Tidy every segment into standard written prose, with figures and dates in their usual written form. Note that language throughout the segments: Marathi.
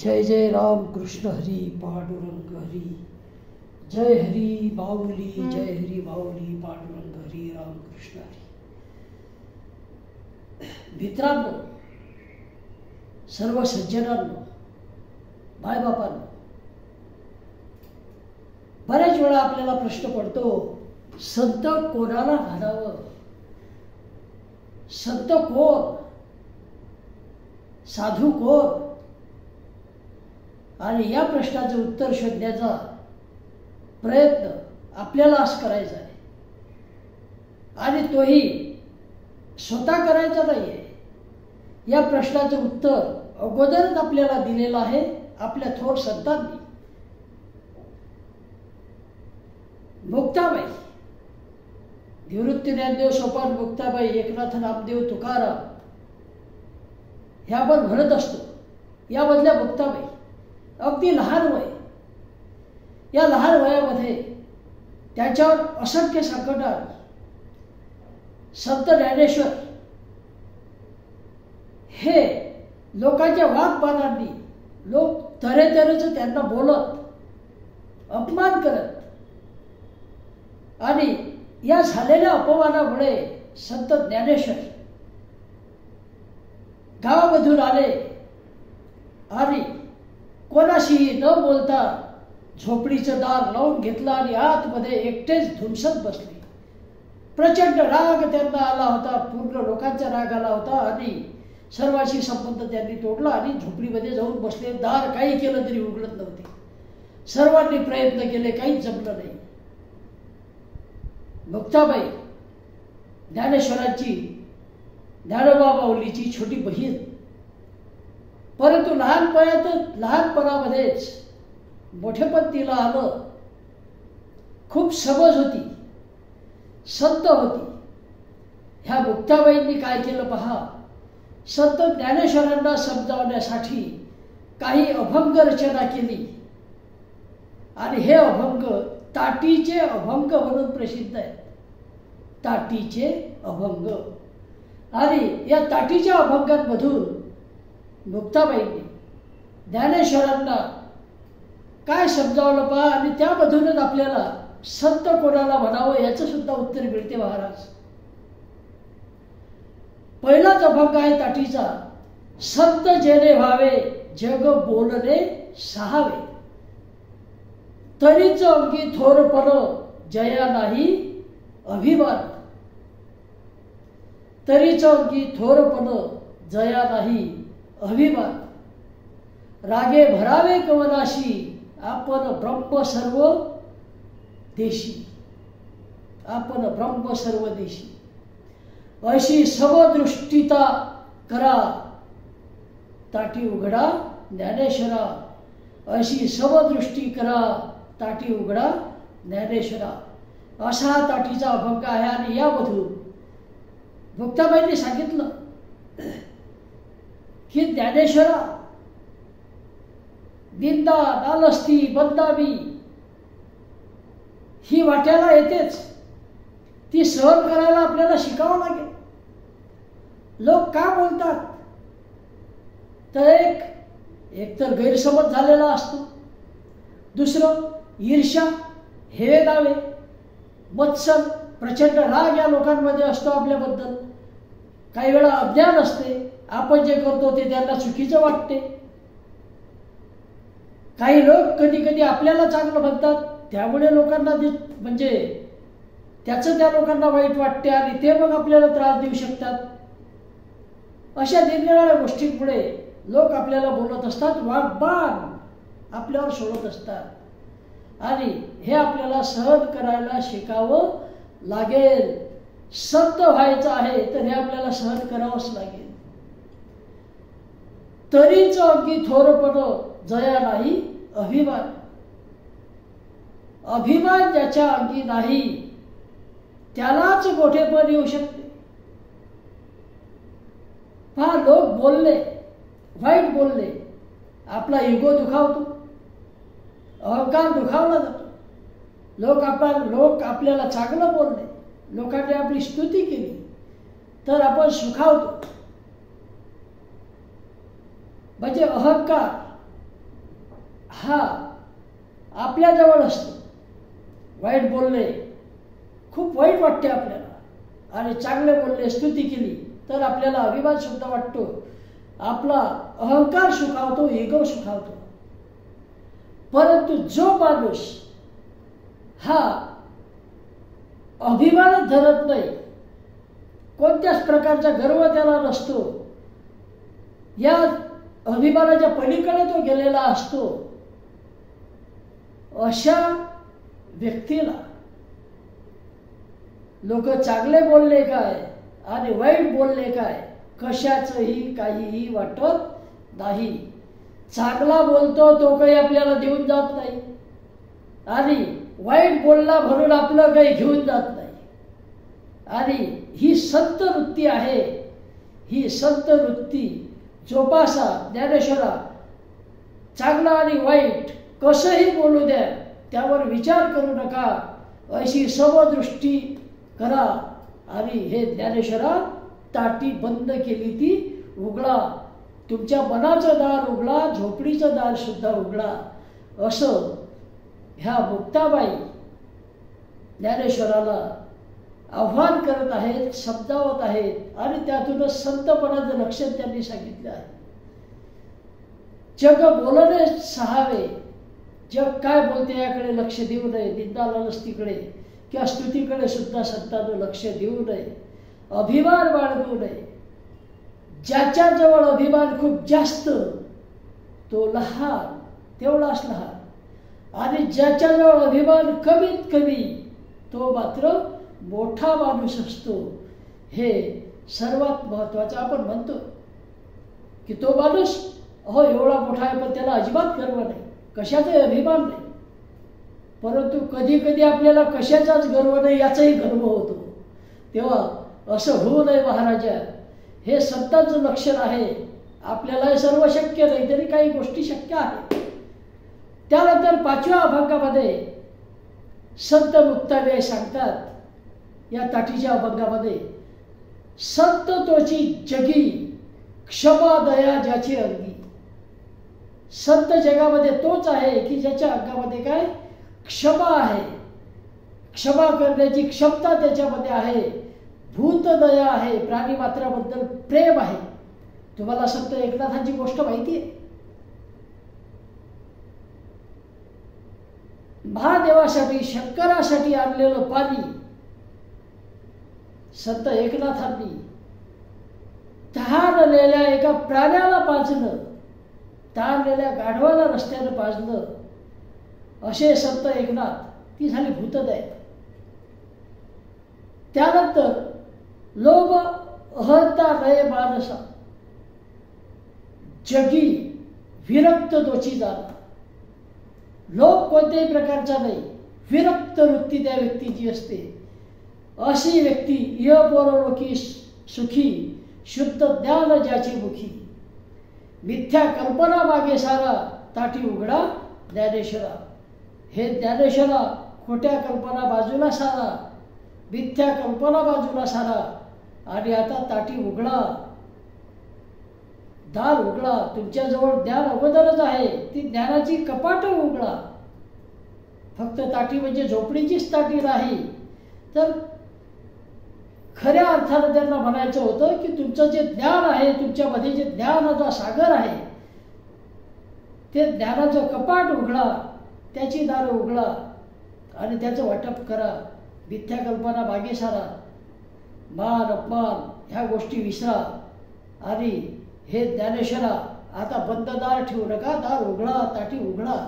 जय जय राम कृष्ण हरी पांडुरंग हरी, जय हरी बाहुली, जय हरी बाहुली, पांडुरंग हरी, राम कृष्ण हरी. मित्रांनो, सर्व सज्जनांनो, मायबापांनो, बऱ्याच वेळा आपल्याला प्रश्न पडतो, संत कोणाला म्हणावं? संत कोण? साधू कोण? आणि या प्रश्नाचं उत्तर शोधण्याचा प्रयत्न आपल्याला आज करायचा आहे. आणि तोही स्वतः करायचा नाही आहे. या प्रश्नाचं उत्तर अगोदरच आपल्याला दिलेलं आहे आपल्या थोर संतांनी. मुक्ताबाई, निवृत्ती ज्ञानदेव सोपान मुक्ताबाई, एकनाथ नामदेव तुकाराम ह्या आपण म्हणत असतो. यामधल्या मुक्ताबाई अगदी लहान वय, या लहान वयामध्ये त्याच्यावर असंख्य संकट आली. संत ज्ञानेश्वर हे लोकांच्या वाग्बाणांनी, लोक तऱ्हेतऱ्हेचं त्यांना बोलत, अपमान करत, आणि या झालेल्या अपमानामुळे संत ज्ञानेश्वर गावामधून आले आणि कोणाशीही न बोलता झोपडीचं दार लावून घेतलं आणि आतमध्ये एकटेच धुमसत बसले. प्रचंड राग त्यांना आला होता, पूर्ण लोकांचा राग आला होता आणि सर्वांशी संबंध त्यांनी तोडला आणि झोपडीमध्ये जाऊन बसले. दार काही केलं तरी उघडत नव्हते. सर्वांनी प्रयत्न केले, काहीच जमलं नाही. मुक्ताबाई ज्ञानेश्वरांची, ज्ञानोबा माऊलीची छोटी बहीण, परंतु लहानपणामध्येच मोठेपण तिला आलं. खूप समज होती, संत होती. ह्या मुक्ताबाईंनी काय केलं पहा. संत ज्ञानेश्वरांना समजावण्यासाठी काही अभंग रचना केली आणि हे अभंग ताटीचे अभंग म्हणून प्रसिद्ध आहेत. ताटीचे अभंग. आणि या ताटीच्या अभंगांमधून मुक्ताबाईंनी ज्ञानेश्वरांना काय समजावलं पहा. आणि त्यामधूनच आपल्याला संत कोणाला म्हणावं याचं सुद्धा उत्तर मिळते महाराज. पहिलाच अभंग आहे ताटीचा. संत जेणे व्हावे जग बोलणे सहावे, तरीच अंगी थोरपण जया नाही अभिमान. तरीच अंगी थोरपण जया नाही अभिमान, रागे भरावे कवनाशी आपण ब्रह्म सर्व देशी. आपण ब्रह्म सर्व देशी. अशी समदृष्टीता करा ताटी उघडा ज्ञानेश्वरा. अशी समदृष्टी करा ताटी उघडा ज्ञानेश्वरा. असा हा ताटीचा अभंग आहे. आणि यामधून मुक्ताबाईंनी सांगितलं की ज्ञानेश्वरा, निंदा, नालस्ती, बदनामी ही वाट्याला येतेच. ती सहन करायला आपल्याला शिकावं लागेल. लोक का बोलतात तर एक तर गैरसमज झालेला असतो, दुसरं ईर्ष्या, हेवे दावे, मत्सर, प्रचंड राग या लोकांमध्ये असतो आपल्याबद्दल. काही वेळा अज्ञान असते. आपण जे करतो ते त्यांना चुकीचं वाटते. काही लोक कधी कधी आपल्याला चांगलं म्हणतात, त्यामुळे लोकांना म्हणजे त्याचं त्या लोकांना वाईट वाटते आणि ते मग आपल्याला त्रास देऊ शकतात. अशा निरनिराळ्या गोष्टींमुळे लोक आपल्याला बोलत असतात, वाग्बाण आपल्यावर सोडत असतात. आणि हे आपल्याला सहन करायला शिकावं लागेल. संत व्हायचं आहे तर हे आपल्याला सहन करावंच लागेल. तरीच अंगी थोरपण जया नाही अभिमान. अभिमान ज्याच्या अंगी नाही त्यालाच मोठेपण येऊ शकते. पहा, लोक बोलले, वाईट बोलले, आपला इगो दुखावतो, अहंकार दुखावला जातो. लोक आपल्याला चांगलं बोलले, लोकांनी आपली स्तुती केली तर आपण सुखावतो. म्हणजे अहंकार हा आपल्याजवळ असतो. वाईट बोलले खूप वाईट वाटते आपल्याला, आणि चांगले बोलले, स्तुती केली तर आपल्याला अभिमान सुद्धा वाटतो, आपला अहंकार सुखावतो, इगो सुखावतो. परंतु जो माणूस हा अभिमानच धरत नाही, कोणत्याच प्रकारचा गर्व त्याला नसतो, या अभिमानाच्या पलीकडे तो गेलेला असतो, अशा व्यक्तीला लोक चांगले बोलले काय आणि वाईट बोलले काय कशाचंही काहीही वाटत नाही. चांगला बोलतो तो काही आपल्याला देऊन जात नाही, आणि वाईट बोलला म्हणून आपलं काही घेऊन जात नाही. आणि ही संत वृत्ती आहे. ही संत वृत्ती जोपासा. ज्ञानेश्वरा चांगला आणि वाईट कसंही बोलू द्या, त्यावर विचार करू नका, अशी समदृष्टी करा. आणि हे ज्ञानेश्वरा ताटी बंद केली ती उघडा, तुमच्या मनाचं दार उघडा, झोपडीचं दार सुद्धा उघडा, असं ह्या मुक्ताबाई ज्ञानेश्वराला आव्हान करत आहेत, समजावत आहेत. आणि त्यातूनच संतपणाचं लक्षण त्यांनी सांगितलं आहे. जग बोलणे सहावे, जग काय बोलते याकडे लक्ष देऊ नये, निंदालालस्तीकडे किंवा स्तुतीकडे सुद्धा संतांचं लक्ष देऊ नये, अभिमान बाळगू नये. ज्याच्याजवळ अभिमान खूप जास्त तो लहान, तेवढाच लहान, आणि ज्याच्याजवळ अभिमान कमीत कमी तो मात्र मोठा माणूस असतो. हे सर्वात महत्वाचं. आपण म्हणतो की तो माणूस एवढा मोठा आहे, पण त्याला अजिबात गर्व नाही, कशाचाही अभिमान नाही. परंतु कधी कधी आपल्याला कशाचाच गर्व नाही याचाही गर्व होतो. तेव्हा असं होऊ नये महाराजा, हे संतांचं लक्षण आहे. आपल्याला सर्व शक्य नाही, तरी काही गोष्टी शक्य आहेत. त्यानंतर 5व्या अभंगामध्ये संत मुक्ताबाई सांगतात, या ताटीच्या अभंगामध्ये, संत तोची जगी क्षमा दया ज्याची अंगी. संत जगामध्ये तोच आहे की ज्याच्या अंगामध्ये काय क्षमा आहे, क्षमा करण्याची क्षमता त्याच्यामध्ये आहे, भूत दया आहे, प्राणी मात्राबद्दल प्रेम आहे. तुम्हाला संत एकनाथांची गोष्ट माहिती आहे. महादेवासाठी शंकरासाठी आणलेलं पाणी संत एकनाथांनी तहानलेल्या एका प्राण्याला पाजलं, तहानलेल्या गाढवाला रस्त्यानं पाजलं, असे संत एकनाथ. ती झाली भूतदया. त्यानंतर लोभ अहंता नये मानसा जगी विरक्त दोची जाणा. लोभ कोणत्याही प्रकारचा नाही, विरक्त वृत्ती त्या व्यक्तीची असते. अशी व्यक्ती इह परलोकी सुखी, शुद्ध ज्ञान ज्याची मुखी. मिथ्या कल्पना मागे सारा, ताटी उघडा ज्ञानेश्वरा. हे ज्ञानेश्वरा, खोट्या कल्पना बाजूला सारा, मिथ्या कल्पना बाजूला सारा, आणि आता ताटी उघडा, दार उघडा. तुमच्याजवळ ज्ञान अगोदरच आहे, ती ज्ञानाची कपाट उघडा. फक्त ताटी म्हणजे झोपडीचीच ताटी नाही, तर खऱ्या अर्थानं त्यांना म्हणायचं होतं की तुमचं जे ज्ञान आहे, तुमच्यामध्ये जे ज्ञानाचा सागर आहे, ते ज्ञानाचं कपाट उघडा, त्याची दारं उघडा आणि त्याचं वाटप करा. मिथ्या कल्पना मागे सारा, मान अपमान ह्या गोष्टी विसरा. आणि हे ज्ञानेश्वरा, आता बंद दार ठेवू नका, दार उघडा, ताटी उघडा.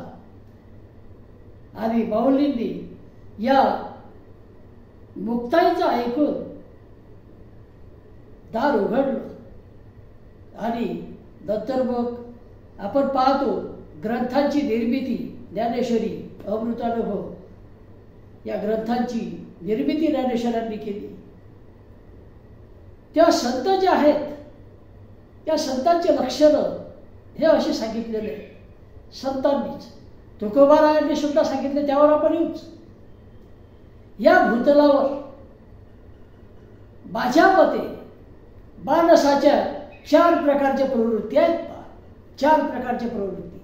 आणि माऊलींनी या मुक्ताईचं ऐकून दार उघडलं. आणि नंतर मग आपण पाहतो ग्रंथांची निर्मिती, ज्ञानेश्वरी, अमृतानुभव या ग्रंथांची निर्मिती ज्ञानेश्वरांनी केली. त्या संत जे आहेत, त्या संतांचे लक्षणं हे असे सांगितलेले संतांनीच. तुकोबारायांनी सुद्धा सांगितले, त्यावर आपण येऊच. या भूतलावर माझ्या मते माणसाच्या 4 प्रकारच्या प्रवृत्ती आहेत. 4 प्रकारच्या प्रवृत्ती.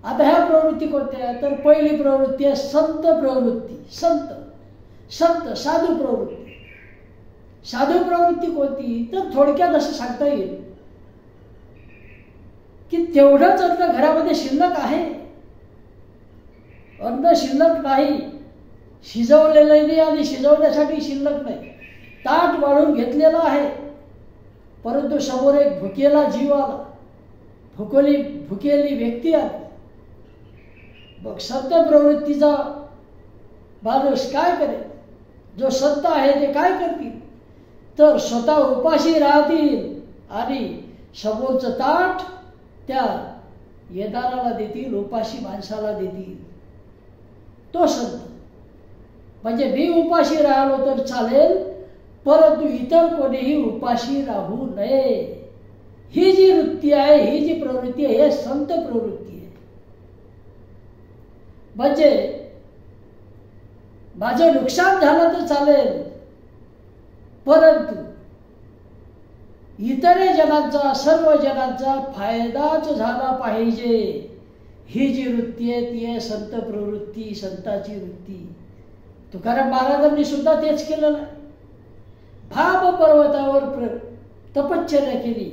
आता ह्या प्रवृत्ती कोणत्या? तर पहिली प्रवृत्ती आहे संत प्रवृत्ती. संत संत साधू प्रवृत्ती. साधू प्रवृत्ती कोणती? तर थोडक्यात असं सांगता येईल की तेवढंच अन्न घरामध्ये शिल्लक आहे, अन्न शिल्लक नाही, शिजवलेलं नाही आणि शिजवण्यासाठी शिल्लक नाही, ताट वाढून घेतलेलं आहे, परंतु समोर एक भुकेला जीव आला, भुकेली व्यक्ती आली. मग संत प्रवृत्तीचा माणूस काय करेल? जो संत आहे ते काय करतील? तर स्वतः उपाशी राहतील आणि समोरचं ताट त्या येणाऱ्याला देतील, उपाशी माणसाला देतील. तो संत. म्हणजे मी उपाशी राहिलो तर चालेल, परंतु इतर कोणीही उपाशी राहू नये. ही जी वृत्ती आहे, ही जी प्रवृत्ती आहे, हे संत प्रवृत्ती आहे. म्हणजे माझं नुकसान झालं तर चालेल, परंतु इतर जनांचा, सर्व जनांचा फायदाच झाला पाहिजे. ही जी वृत्ती आहे ती आहे संत प्रवृत्ती, संताची वृत्ती. तुकाराम महाराजांनी सुद्धा तेच केलेलं आहे. भाव पर्वतावर तपश्चर्या केली.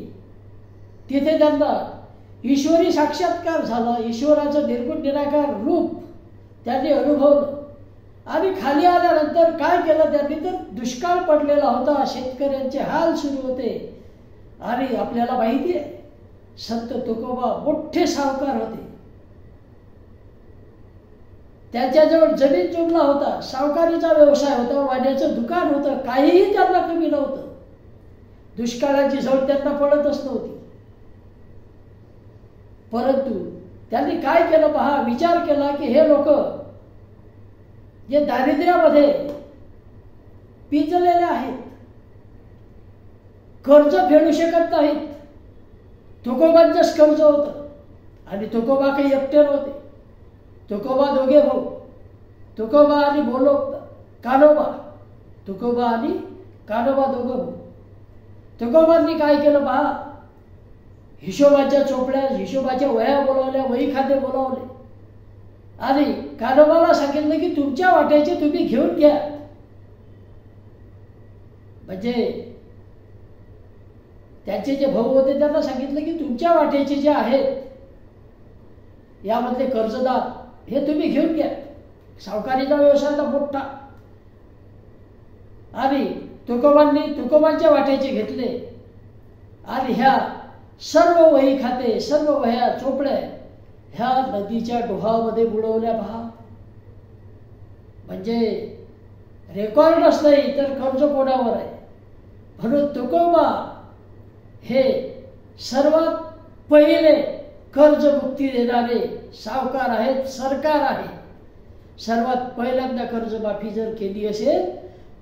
तिथे त्यांना ईश्वरी साक्षात्कार झाला. ईश्वराचं निर्गुण निराकार रूप त्यांनी अनुभवलं. आणि खाली आल्यानंतर काय केलं त्यांनी? तर दुष्काळ पडलेला होता, शेतकऱ्यांचे हाल सुरू होते. आणि आपल्याला माहिती आहे संत तुकोबा मोठे सावकार होते. त्याच्याजवळ जमीन जुमला होता, सावकारीचा व्यवसाय होता, वाण्याचं दुकान होतं, काहीही त्यांना कमी नव्हतं. दुष्काळाची झळ त्यांना पडतच नव्हती. परंतु त्यांनी काय केलं पहा, विचार केला की हे लोक जे दारिद्र्यामध्ये पिंजलेले आहेत, कर्ज फेडू शकत नाहीत. तुकोबांचंच कर्ज होतं आणि तुकोबा काही एकटे नव्हते. तुकोबा दोघे भाऊ, तुकोबा आणि कानोबा. तुकोबा आणि कानोबा दोघं भाऊ. तुकोबांनी काय केलं पहा, हिशोबाच्या चोपड्या, हिशोबाच्या वह्या बोलावल्या, वही खाते बोलावले आणि कानोबाला सांगितलं की तुमच्या वाट्याचे तुम्ही घेऊन घ्या. म्हणजे त्यांचे जे भाऊ होते त्यांना सांगितलं की तुमच्या वाट्याचे जे आहेत यामधले कर्जदार हे तुम्ही घेऊन घ्या. सावकारीचा व्यवसायाला मोठा. आणि तुकोबांनी तुकोबांच्या वाट्याचे घेतले आणि ह्या सर्व वही खाते, सर्व वह्या चोपड्या ह्या नदीच्या डोहामध्ये बुडवल्या पहा. म्हणजे रेकॉर्डच नाही तर कर्ज कोणावर आहे. म्हणून तुकोबा हे सर्वात पहिले कर्जमुक्ती देणारे सावकार आहेत, सरकार आहे. सर्वात पहिल्यांदा कर्जमाफी जर केली असेल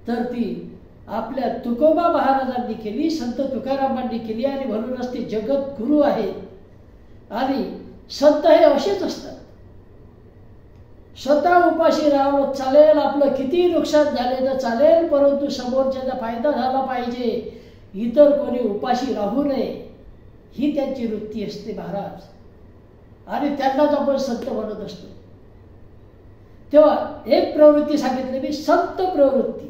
तर ती आपल्या तुकोबा महाराजांनी केली, संत तुकारामांनी केली. आणि म्हणूनच ते जगद्गुरू आहेत. आणि संत हे असेच असतात. स्वतः उपाशी राहावं चालेल, आपलं किती नुकसान झाले तर चालेल, परंतु समोरच्याचा फायदा झाला पाहिजे, इतर कोणी उपाशी राहू नये, ही त्यांची वृत्ती असते महाराज. आणि त्यांनाच आपण संत म्हणत असतो. तेव्हा एक प्रवृत्ती सांगितली मी, संत प्रवृत्ती,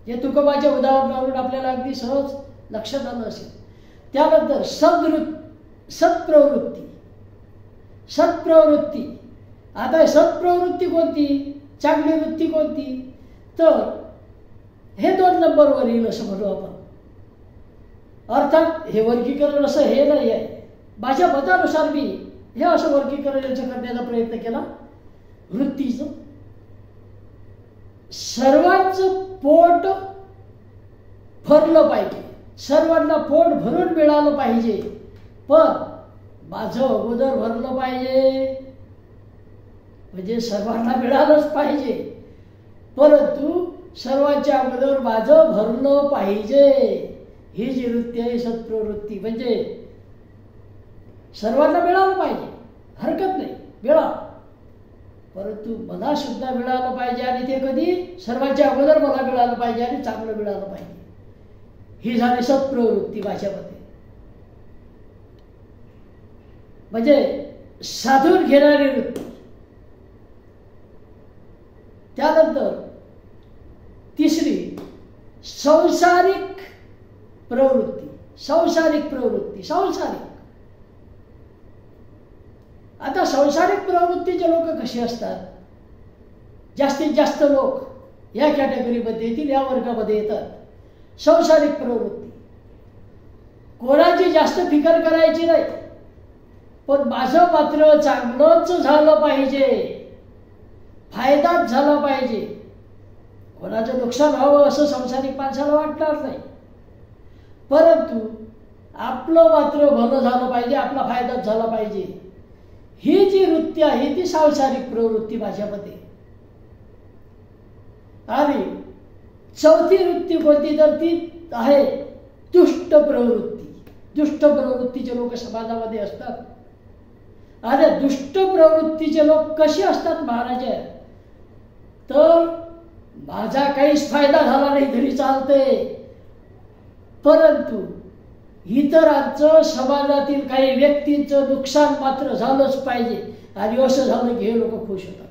जे तुकोबाच्या उदाहरणावरून आपल्याला अगदी सहज लक्षात आलं असेल. त्यानंतर सत्प्रवृत्ती. सत्प्रवृत्ती. आता सत्प्रवृत्ती कोणती, चांगली वृत्ती कोणती? तर हे 2 नंबरवर येईल असं म्हणू आपण. अर्थात हे वर्गीकरण असं हे नाही आहे. माझ्या मतानुसार मी हे असं वर्गीकरण याचं करण्याचा प्रयत्न केला वृत्तीचं. सर्वांचं पोट भरलं पाहिजे, सर्वांना पोट भरून मिळालं पाहिजे, पण माझं अगोदर भरलं पाहिजे. म्हणजे सर्वांना मिळालंच पाहिजे, परंतु सर्वांच्या अगोदर माझं भरलं पाहिजे. ही जी वृत्ती आहे सत्प्रवृत्ती. म्हणजे सर्वांना मिळालं पाहिजे, हरकत नाही, मिळा, परंतु मला सुद्धा मिळालं पाहिजे. आणि ते कधी? सर्वांच्या अगोदर मला मिळालं पाहिजे आणि चांगलं मिळालं पाहिजे. ही झाली सत्प्रवृत्ती माझ्या मते. म्हणजे साधून घेणारी वृत्ती. त्यानंतर तिसरी संसारिक प्रवृत्ती. संसारिक प्रवृत्ती. आता संसारिक प्रवृत्तीचे लोक कसे असतात? जास्तीत जास्त लोक या कॅटेगरीमध्ये येतील, या वर्गामध्ये येतात. संसारिक प्रवृत्ती. कोणाची जास्त फिकर करायची नाही, पण माझं मात्र चांगलंच झालं पाहिजे, फायदाच झाला पाहिजे. कोणाचं नुकसान व्हावं असं संसारिक माणसाला वाटणार नाही, परंतु आपलं मात्र भलं झालं पाहिजे, आपला फायदाच झाला पाहिजे. ही जी वृत्ती आहे ती सांसारिक प्रवृत्ती माझ्यामध्ये. आणि चौथी वृत्ती कोणती? तर ती आहे दुष्ट प्रवृत्ती. दुष्ट प्रवृत्तीचे लोक समाजामध्ये असतात. आणि दुष्ट प्रवृत्तीचे लोक कसे असतात महाराज? तर माझा काहीच फायदा झाला नाही तरी चालते, परंतु इतरांचं, समाजातील काही व्यक्तींचं नुकसान मात्र झालंच पाहिजे. आणि असं झालं की हे लोक खुश होतात.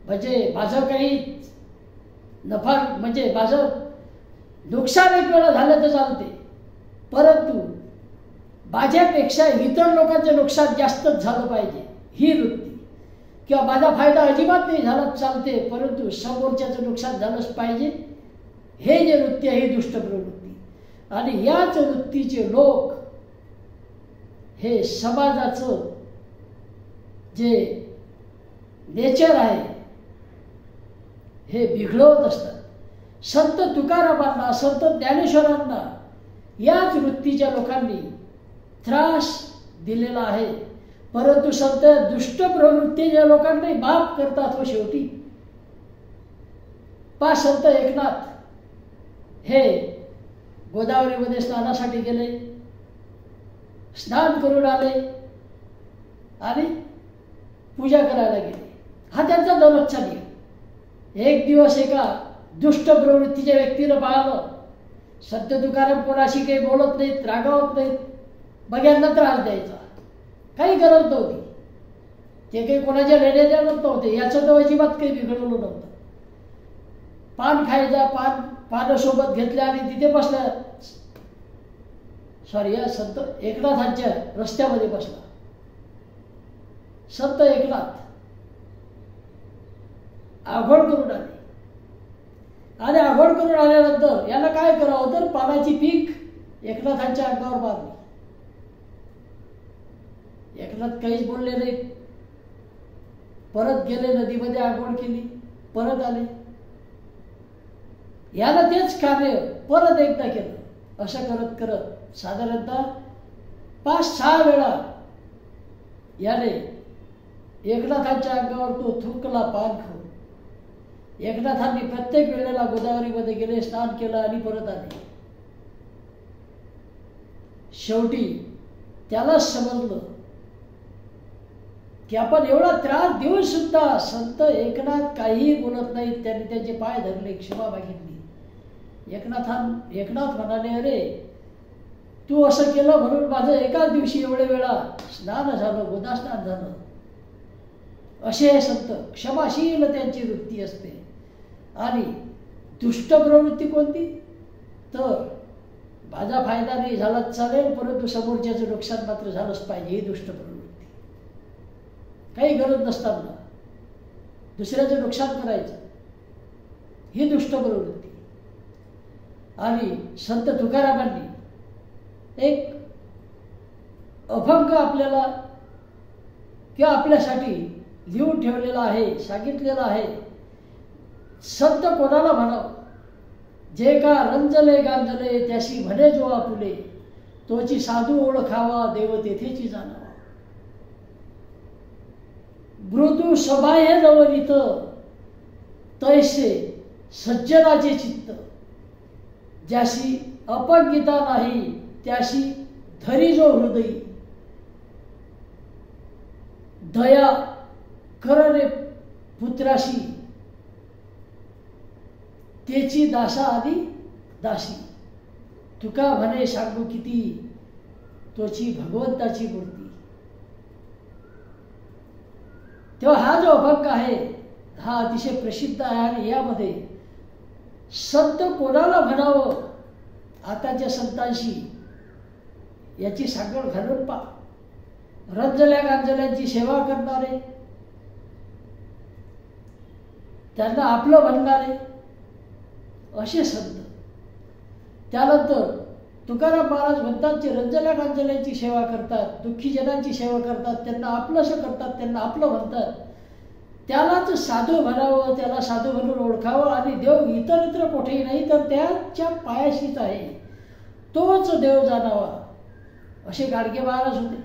म्हणजे माझं काही नफा, म्हणजे माझं नुकसान एक वेळा झालं तर चालते, परंतु माझ्यापेक्षा इतर लोकांचं नुकसान जास्तच झालं पाहिजे, ही वृत्ती. किंवा माझा फायदा अजिबात नाही झाला चालते, परंतु समोरच्याचं नुकसान झालंच पाहिजे, हे जे वृत्ती आहे ही दुष्ट प्रवृत्ती. आणि याच वृत्तीचे लोक हे समाजाचं जे नेचर आहे हे बिघडवत असतात. संत तुकारामांना, संत ज्ञानेश्वरांना याच वृत्तीच्या लोकांनी त्रास दिलेला आहे, परंतु संत दुष्ट प्रवृत्तीच्या लोकांनी माफ करतात. व शेवटी संत एकनाथ हे गोदावरीमध्ये स्नानासाठी गेले, स्नान करून आले आणि पूजा करायला गेले. हा त्यांचा दररोजचा नियम. एक दिवस एका दुष्ट प्रवृत्तीच्या व्यक्तीनं पाहिलं, संत तुकाराम कोणाशी काही बोलत नाहीत, रागावत नाहीत, बघ्यांना त्रास द्यायचा, काही गरज नव्हती. ते काही कोणाच्या लेण्या देणं नव्हते, याचं तर अजिबात काही बिघडवलं नव्हतं. पान खायचा, पानं सोबत घेतल्या आणि तिथे बसला. या संत एकनाथांच्या रस्त्यामध्ये बसला. संत एकनाथ आघोळ करून आले आणि आघोळ करून आल्यानंतर याला काय करावं, तर पानाची पीक एकनाथांच्या अंगावर मारली. एकनाथ काहीच बोलले नाही, परत गेले, नदीमध्ये आघोळ केली, परत आले. याला तेच कार्य परत एकदा केलं. असं करत करत साधारणतः 5-6 वेळा याने एकनाथांच्या अंगावर तो थुंकला पान खाऊन. एकनाथांनी प्रत्येक वेळेला गोदावरीमध्ये गेले, स्नान केलं आणि परत आले. शेवटी त्याला समजलं की आपण एवढा त्रास देऊन सुद्धा संत एकनाथ काहीही बोलत नाहीत. त्यांनी त्यांचे पाय धरले, क्षमा मागितली. एकनाथ म्हणाले, अरे तू असं केलं म्हणून माझं एकाच दिवशी एवढे वेळा स्नान झालं, गोदा स्नान झालं. असे हे संत क्षमाशील त्यांची वृत्ती असते. आणि दुष्ट प्रवृत्ती कोणती? तर माझा फायदा नाही झाला चालेल, परंतु समोरच्याचं नुकसान मात्र झालंच पाहिजे, ही दुष्ट प्रवृत्ती. काही गरज नसताना दुसऱ्याचं नुकसान करायचं, ही दुष्ट प्रवृत्ती. आणि संत तुकारामांनी एक अभंग आपल्याला किंवा आपल्यासाठी लिहून ठेवलेला आहे, सांगितलेलं आहे. संत कोणाला म्हणावं? जे का रंजले गांजले त्याशी म्हणे जो आपुले, तोची साधू ओळखावा देव तेथेची जाणावा. मृदू सबाह्य नवनीत तैसे सज्जनाचे चित्त, ज्याशी अपंगिता नाही त्याशी धरी जो हृदयी. दया कर रे पुत्राशी, तेची दासा आदी दासी. तुका म्हणे सांगू किती, तोची भगवंताची मूर्ती. तेव्हा हा जो अभंग आहे हा अतिशय प्रसिद्ध आहे आणि यामध्ये संत कोणाला म्हणावं आताच्या संतांशी याची सांगड घालून पा. रंजल्या गांजल्यांची सेवा करणारे, त्यांना आपलं म्हणणारे असे संत. त्यानंतर तुकाराम महाराज म्हणतात जे रंजल्या गांजल्यांची सेवा करतात, दुःखी जनांची सेवा करतात, त्यांना आपलंसं करतात, त्यांना आपलं म्हणतात, त्यालाच साधू म्हणावं, त्याला साधू म्हणून ओळखावं आणि देव इतरत्र कुठेही नाही तर त्याच्या पायाशीच आहे, तोच देव जाणावा असे गाडगे महाराज होते.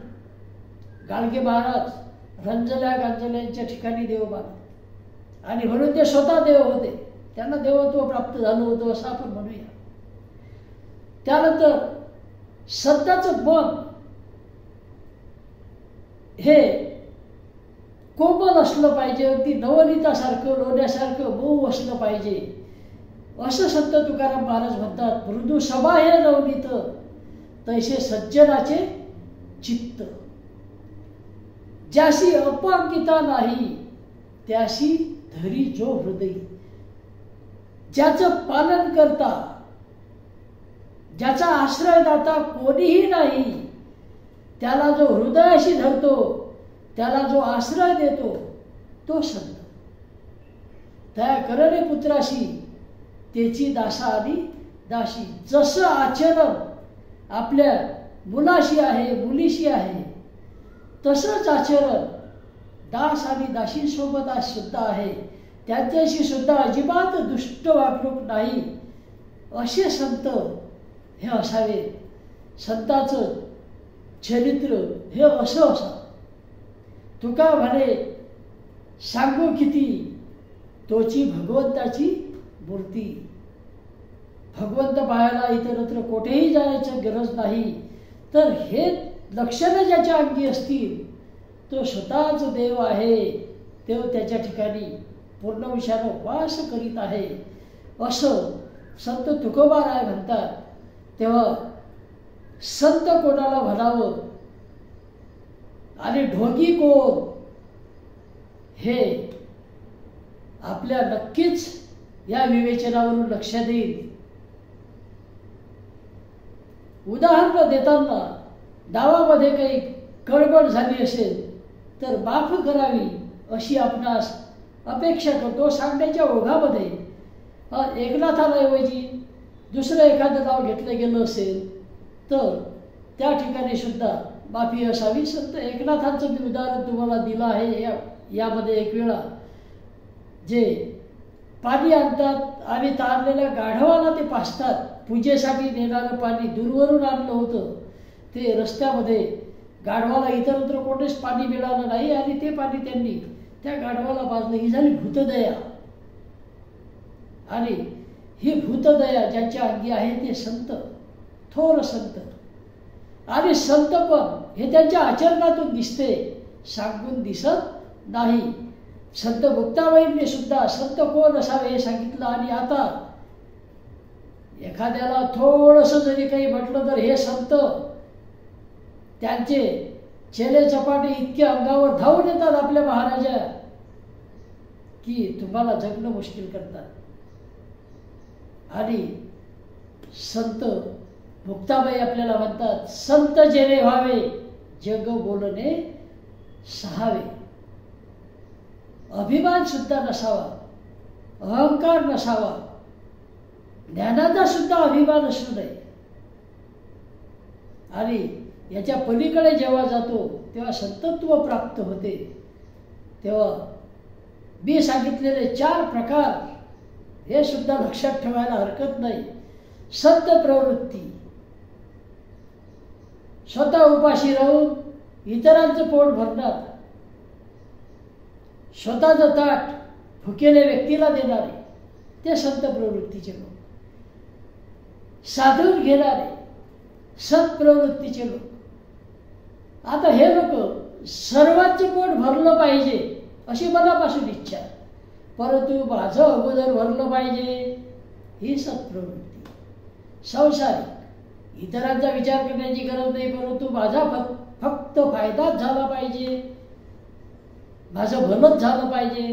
गाडगे महाराज रंजल्या गांजल्यांच्या ठिकाणी देव मानत आणि म्हणून ते स्वतः देव होते, त्यांना देवत्व प्राप्त झालं होतं असं आपण म्हणूया. त्यानंतर संतांचं मन हे कोमल असलं पाहिजे, अगदी नवनीतासारखं लोण्यासारखं मऊ असलं पाहिजे असं संत तुकाराम महाराज म्हणतात. मृदू सभा हे नवनीत तैसे सज्जनाचे चित्त, ज्याशी अपांकिता नाही त्याशी धरी जो हृदय. ज्याचं पालन करता, ज्याचा आश्रयदाता कोणीही नाही, त्याला जो हृदयाशी धरतो, त्याला जो आश्रय देतो तो संत. त्या करणे पुत्राशी त्याची दासा आणि दाशी. जसं आचरण आपल्या मुलाशी आहे, मुलीशी आहे, तसंच आचरण दास आणि दासींसोबत आज सुद्धा आहे. त्यांच्याशी सुद्धा अजिबात दुष्ट वागणूक नाही असे संत हे असावे. संतांचं चरित्र हे असं असावं. तुका म्हणे सांगू किती तोची भगवंताची मूर्ती. भगवंत पाहायला इतरत्र कुठेही जायचं गरज नाही, तर हे लक्षणं ज्याच्या अंगी असतील तो स्वतःच देव आहे, देव त्याच्या ठिकाणी पूर्णविषयानं वास करीत आहे असं संत तुकोबाराय म्हणतात. तेव्हा संत कोणाला म्हणावं आणि ढोंगी कोण हे आपल्या नक्कीच या विवेचनावरून लक्षात येईल. उदाहरण देताना डावामध्ये काही गडबड झाली असेल तर माफ करावी अशी आपणास अपेक्षा करतो. सांगण्याच्या ओघामध्ये एकनाथाऐवजी दुसरं एखादं नाव घेतलं गेलं असेल तर त्या ठिकाणी सुद्धा माफी असावी. संत एकनाथांचं मी उदाहरण तुम्हाला दिलं आहे. यामध्ये एक वेळा जे पाणी आणतात आणि तारलेल्या गाढवाला ते पाजतात, पूजेसाठी नेणारं पाणी दूरवरून आणलं होतं, ते रस्त्यामध्ये गाढवाला इतरत्र कोणतेच पाणी मिळालं नाही आणि ते पाणी त्यांनी त्या गाढवाला पाजलं. ही झाली भूतदया. आणि ही भूतदया ज्यांच्या अंगी आहे ते संत, थोर संत. आणि संतपण हे त्यांच्या आचरणातून दिसते, सांगून दिसत नाही. संत मुक्ताबाईंनी सुद्धा संत कोण असावे हे सांगितलं. आणि आता एखाद्याला थोडंसं जरी काही म्हटलं तर हे संत त्यांचे चेले चपाटे इतके अंगावर धावून येतात आपल्या महाराजा की तुम्हाला जगणं मुश्किल करतात. आणि संत मुक्ताबाई आपल्याला म्हणतात, संत जेणे व्हावे जग बोलणे सहावे. अभिमान सुद्धा नसावा, अहंकार नसावा, ज्ञानाचा सुद्धा अभिमान असू नये. आणि याच्या पलीकडे जेव्हा जातो तेव्हा संतत्व प्राप्त होते. तेव्हा मी सांगितलेले 4 प्रकार हे सुद्धा लक्षात ठेवायला हरकत नाही. संत प्रवृत्ती, स्वतः उपाशी राहून इतरांचं पोट भरणार, स्वतःचं ताट भुकेल्या व्यक्तीला देणारे ते संत प्रवृत्तीचे लोक. साधून घेणारे सत्प्रवृत्तीचे लोक. आता हे लोक सर्वांचं पोट भरलं पाहिजे अशी मनापासून इच्छा, परंतु माझं अगोदर भरलं पाहिजे ही सत्प्रवृत्ती. संसारिक इतरांचा विचार करण्याची गरज नाही, परंतु माझा फक्त फायदाच झाला पाहिजे माझं भलंच झालं पाहिजे,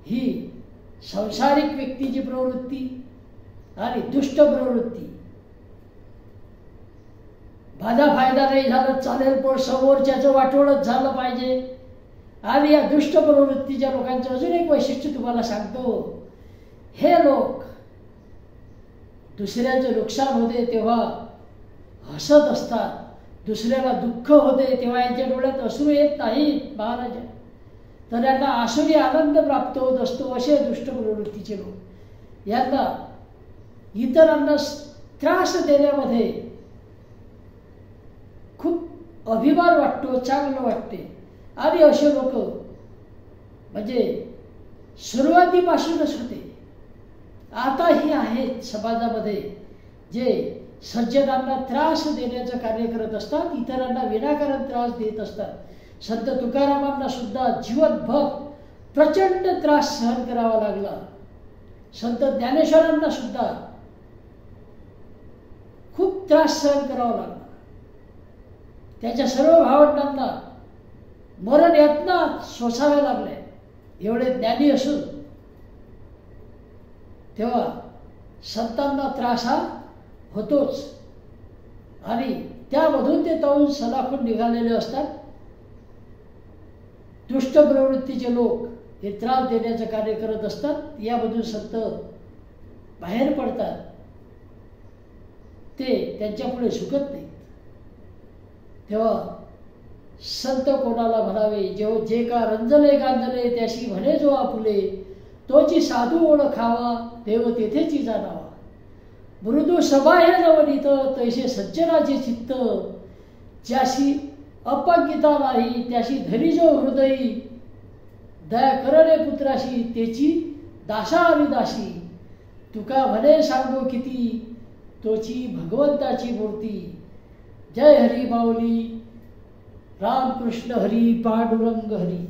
ही संसारिक व्यक्तीची प्रवृत्ती आणि दुष्ट प्रवृत्ती. माझा फायदा नाही झाला चालेल, पण समोरच्याचं वाटोळच झालं पाहिजे. आणि या दुष्ट प्रवृत्तीच्या लोकांचं अजून एक वैशिष्ट्य तुम्हाला सांगतो. हे लोक दुसऱ्याचं नुकसान होते तेव्हा हसत असतात, दुसऱ्याला दुःख होते तेव्हा यांच्या डोळ्यात अश्रू येत नाहीत महाराज, तर यांना आसुरी आनंद प्राप्त होत असतो. असे दुष्ट प्रवृत्तीचे लोक, यांना इतरांना त्रास देण्यामध्ये खूप अभिमान वाटतो, चांगलं वाटते. आणि असे लोक म्हणजे सुरुवातीपासूनच होते, आताही आहेत समाजामध्ये, जे सज्जनांना त्रास देण्याचं कार्य करत असतात, इतरांना विनाकारण त्रास देत असतात. संत तुकारामांना सुद्धा जीवनभर प्रचंड त्रास सहन करावा लागला. संत ज्ञानेश्वरांना सुद्धा खूप त्रास सहन करावा लागला. त्याच्या सर्व भावंडांना मरण यातना सोसाव्या लागल्या. एवढे ज्ञानी असून तेव्हा संतांना त्रास हा होतोच, आणि त्यामधून ते तळून सलाखून निघालेले असतात. दुष्ट प्रवृत्तीचे लोक हे त्रास देण्याचं कार्य करत असतात, यामधून संत बाहेर पडतात, ते त्यांच्या पुढे झुकत नाहीत. तेव्हा संत कोणाला म्हणावे, जे का रंजले गांजले त्याशी म्हणे जो आपुले, तोची साधू ओळखावा देव तेथेची जाणावा. मृदू सबाह्य नवनीत तैसे सज्जनाचे चित्त, ज्याशी अपंगिता नाही त्याशी धरी जो हृदयी, दया करणे पुत्राशी तेची दासा आणि दासी. तुका म्हणे सांगू किती तोची भगवंताची मूर्ती. जय हरी माऊली, रामकृष्ण हरी, पांडुरंग हरी.